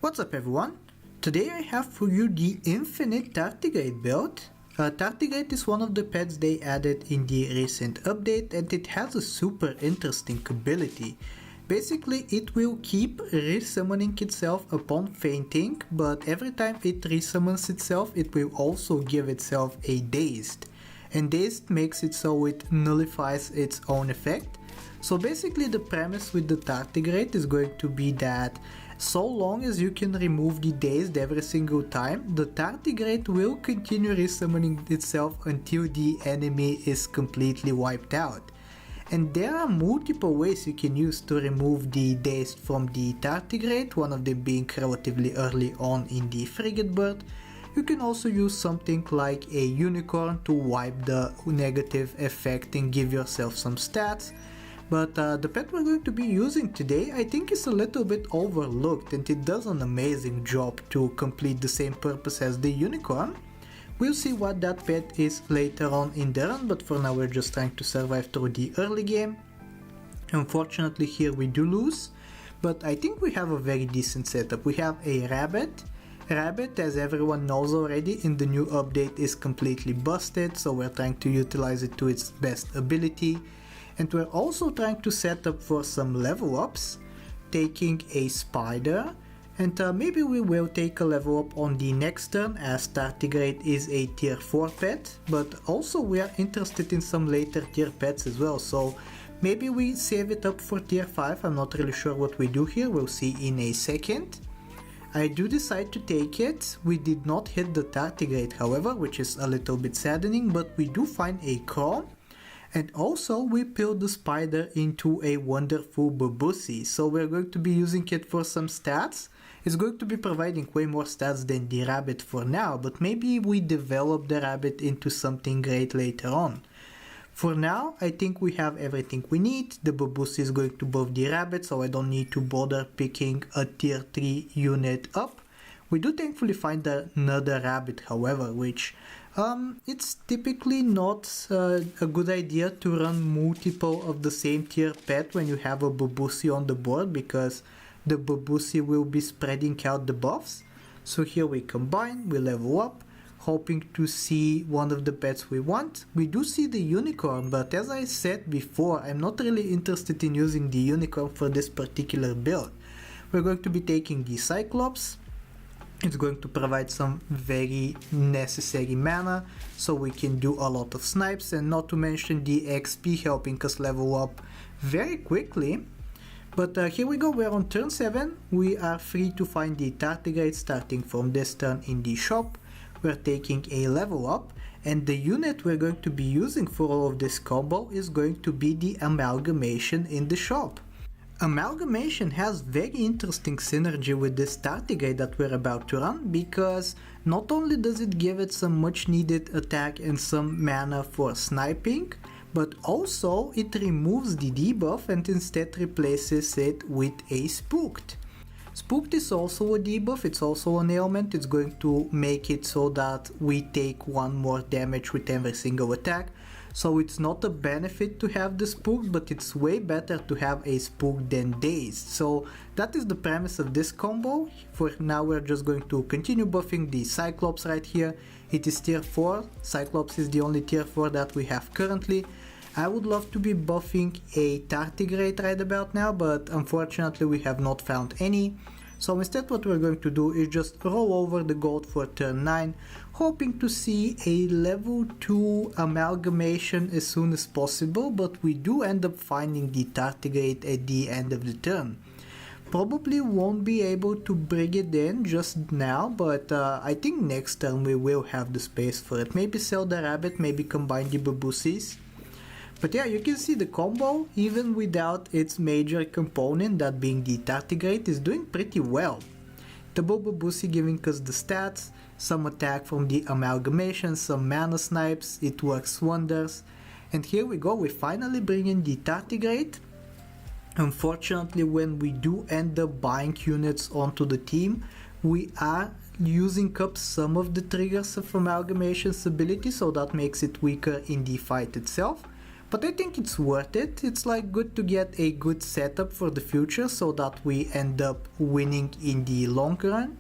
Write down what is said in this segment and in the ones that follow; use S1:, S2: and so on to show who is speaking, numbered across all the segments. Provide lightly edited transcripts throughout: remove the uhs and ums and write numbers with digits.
S1: What's up everyone? Today I have for you the Infinite Tardigrade build. Tardigrade is one of the pets they added in the recent update and it has a super interesting ability. Basically it will keep resummoning itself upon fainting, but every time it resummons itself it will also give itself a dazed. And dazed makes it so it nullifies its own effect. So basically the premise with the Tardigrade is going to be that so long as you can remove the dazed every single time, the Tardigrade will continue resummoning itself until the enemy is completely wiped out. And there are multiple ways you can use to remove the dazed from the Tardigrade, one of them being relatively early on in the Frigate Bird. You can also use something like a unicorn to wipe the negative effect and give yourself some stats. But the pet we're going to be using today I think is a little bit overlooked and it does an amazing job to complete the same purpose as the unicorn. We'll see what that pet is later on in the run, but for now we're just trying to survive through the early game. Unfortunately here we do lose, but I think we have a very decent setup. We have a rabbit. Rabbit, as everyone knows already, in the new update is completely busted, so we're trying to utilize it to its best ability. And we're also trying to set up for some level ups, taking a spider, and maybe we will take a level up on the next turn as Tardigrade is a tier 4 pet, but also we are interested in some later tier pets as well, so maybe we save it up for tier 5, I'm not really sure what we do here, we'll see in a second. I do decide to take it. We did not hit the Tardigrade however, which is a little bit saddening, but we do find a crow. And also we peeled the spider into a wonderful Babussi, so we're going to be using it for some stats. It's going to be providing way more stats than the rabbit for now, but maybe we develop the rabbit into something great later on. For now, I think we have everything we need. The Babussi is going to buff the rabbit, so I don't need to bother picking a tier 3 unit up. We do thankfully find another rabbit however, which it's typically not a good idea to run multiple of the same tier pet when you have a Babussi on the board, because the Babussi will be spreading out the buffs. So here we combine, we level up, hoping to see one of the pets we want. We do see the unicorn, but as I said before, I'm not really interested in using the unicorn for this particular build. We're going to be taking the Cyclops. It's going to provide some very necessary mana, so we can do a lot of snipes, and not to mention the XP helping us level up very quickly. But here we go, we're on turn 7, we are free to find the Tardigrade starting from this turn in the shop. We're taking a level up, and the unit we're going to be using for all of this combo is going to be the Amalgamation in the shop. Amalgamation has very interesting synergy with this Tardigrade that we're about to run, because not only does it give it some much needed attack and some mana for sniping, but also it removes the debuff and instead replaces it with a Spooked. Spooked is also a debuff, it's also an ailment, it's going to make it so that we take 1 more damage with every single attack. So it's not a benefit to have the Spooked, but it's way better to have a Spooked than Dazed. So that is the premise of this combo. For now we're just going to continue buffing the Cyclops right here. It is tier 4, Cyclops is the only tier 4 that we have currently. I would love to be buffing a Tardigrade right about now, but unfortunately we have not found any. So instead what we're going to do is just roll over the gold for turn 9, hoping to see a level 2 Amalgamation as soon as possible, but we do end up finding the Tardigrade at the end of the turn. Probably won't be able to bring it in just now, but I think next turn we will have the space for it. Maybe sell the rabbit, maybe combine the Babussis. But yeah, you can see the combo, even without its major component, that being the Tardigrade, is doing pretty well. Double Babussi giving us the stats, some attack from the Amalgamation, some mana snipes, it works wonders. And here we go, we finally bring in the Tardigrade. Unfortunately, when we do end up buying units onto the team, we are using up some of the triggers of Amalgamation's ability, so that makes it weaker in the fight itself. but I think it's worth it. It's like good to get a good setup for the future so that we end up winning in the long run.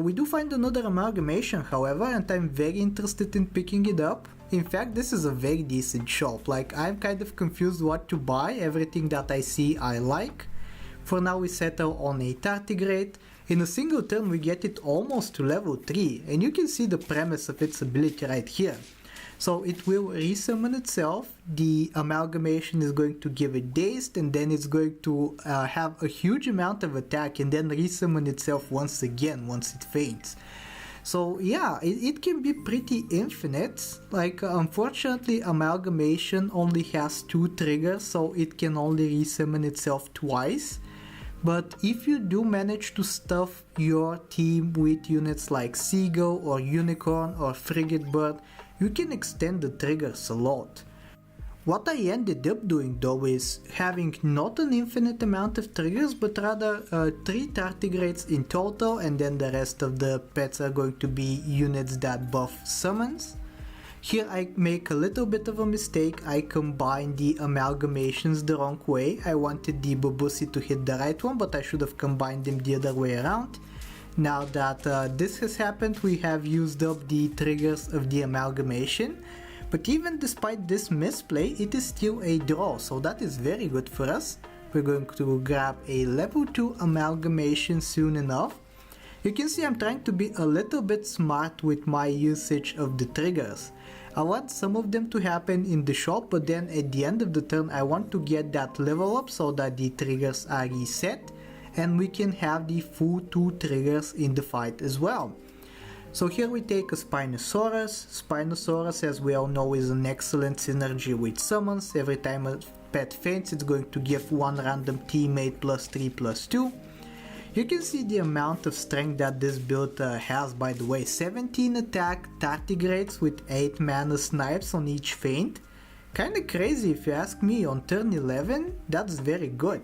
S1: We do find another amalgamation, however, and I'm very interested in picking it up. In fact, this is a very decent shop. Like, I'm kind of confused what to buy. Everything that I see I like. For now we settle on a tardigrade. In a single turn we get it almost to level 3, and you can see the premise of its ability right here. So it will resummon itself, the amalgamation is going to give it dazed, and then it's going to have a huge amount of attack and then resummon itself once again once it faints. So yeah, it can be pretty infinite. Like, unfortunately amalgamation only has 2 triggers, so it can only resummon itself twice. But if you do manage to stuff your team with units like Seagull or Unicorn or Frigate Bird, you can extend the triggers a lot. What I ended up doing though is having not an infinite amount of triggers, but rather 3 tardigrades in total, and then the rest of the pets are going to be units that buff summons. Here I make a little bit of a mistake. I combined the amalgamations the wrong way. I wanted the Babussi to hit the right one, but I should have combined them the other way around. Now that this has happened, we have used up the triggers of the amalgamation. But even despite this misplay, it is still a draw, so that is very good for us. We're going to grab a level 2 amalgamation soon enough. You can see I'm trying to be a little bit smart with my usage of the triggers. I want some of them to happen in the shop, but then at the end of the turn I want to get that level up so that the triggers are reset and we can have the full 2 triggers in the fight as well. So here we take a Spinosaurus. Spinosaurus, as we all know, is an excellent synergy with summons. Every time a pet faints it's going to give one random teammate +3/+2. You can see the amount of strength that this build has, by the way. 17 attack tardigrades with 8 mana snipes on each feint. Kinda crazy if you ask me. On turn 11, that's very good.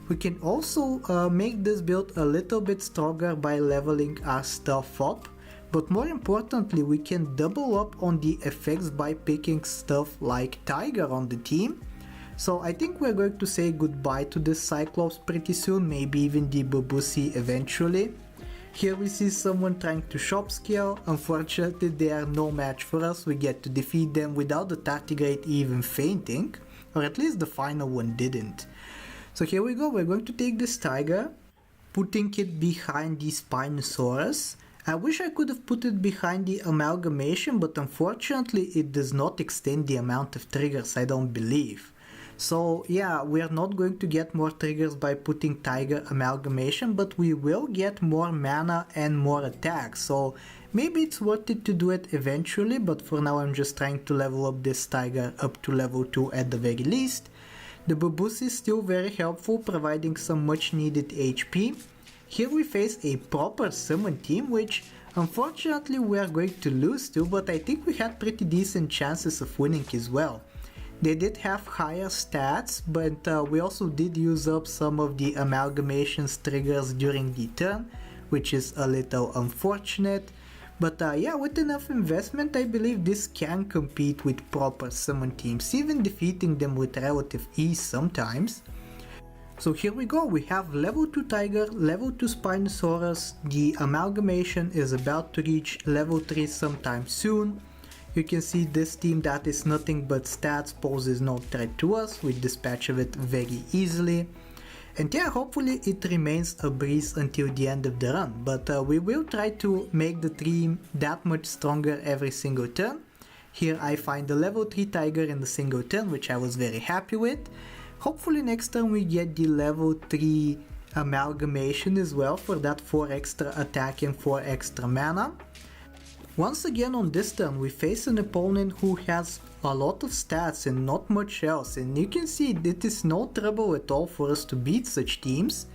S1: We can also make this build a little bit stronger by leveling our stuff up. But more importantly, we can double up on the effects by picking stuff like Tiger on the team. So I think we're going to say goodbye to this Cyclops pretty soon, maybe even the Babussi eventually. Here we see someone trying to shop scale. Unfortunately they are no match for us. We get to defeat them without the tardigrade even fainting, or at least the final one didn't. So here we go, we're going to take this Tiger, putting it behind the Spinosaurus. I wish I could have put it behind the amalgamation, but unfortunately it does not extend the amount of triggers, I don't believe. So yeah, we are not going to get more triggers by putting Tiger amalgamation, but we will get more mana and more attack. So maybe it's worth it to do it eventually, but for now I'm just trying to level up this Tiger up to level 2 at the very least. The Babussi is still very helpful, providing some much needed HP. Here we face a proper summon team, which unfortunately we are going to lose to, but I think we had pretty decent chances of winning as well. They did have higher stats, but we also did use up some of the amalgamations triggers during the turn, which is a little unfortunate. But yeah, with enough investment I believe this can compete with proper summon teams, even defeating them with relative ease sometimes. So here we go, we have level 2 Tiger, level 2 Spinosaurus, the amalgamation is about to reach level 3 sometime soon. You can see this team that is nothing but stats poses no threat to us, we dispatch of it very easily. And yeah, hopefully it remains a breeze until the end of the run, but we will try to make the team that much stronger every single turn. Here I find the level 3 Tiger in the single turn, which I was very happy with. Hopefully next time we get the level 3 amalgamation as well for that 4 extra attack and 4 extra mana. Once again on this turn we face an opponent who has a lot of stats and not much else, and you can see it is no trouble at all for us to beat such teams.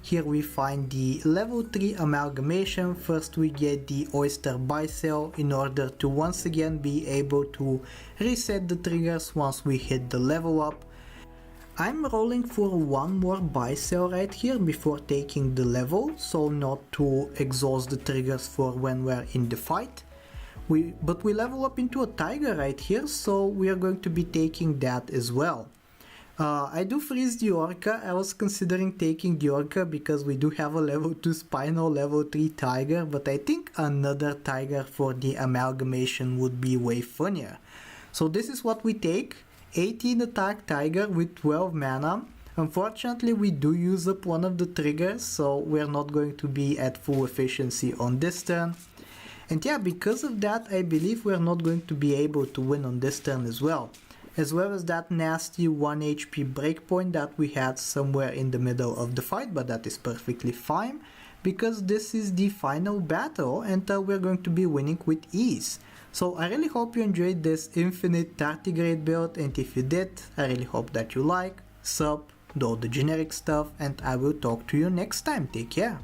S1: Here we find the level 3 amalgamation. First we get the Oyster Bicell in order to once again be able to reset the triggers once we hit the level up. I'm rolling for one more Bicell right here before taking the level, so not to exhaust the triggers for when we're in the fight. But we level up into a tiger right here, so we are going to be taking that as well. I do freeze the orca. I was considering taking the orca because we do have a level 2 Spino, level 3 tiger, but I think another tiger for the amalgamation would be way funnier. So this is what we take, 18 attack tiger with 12 mana. Unfortunately, we do use up one of the triggers, so we're not going to be at full efficiency on this turn. And yeah, because of that, I believe we're not going to be able to win on this turn as well as that nasty 1 HP breakpoint that we had somewhere in the middle of the fight, but that is perfectly fine because this is the final battle and we're going to be winning with ease. So I really hope you enjoyed this infinite tardigrade build, and if you did, I really hope that you like, sub, do all the generic stuff, and I will talk to you next time. Take care.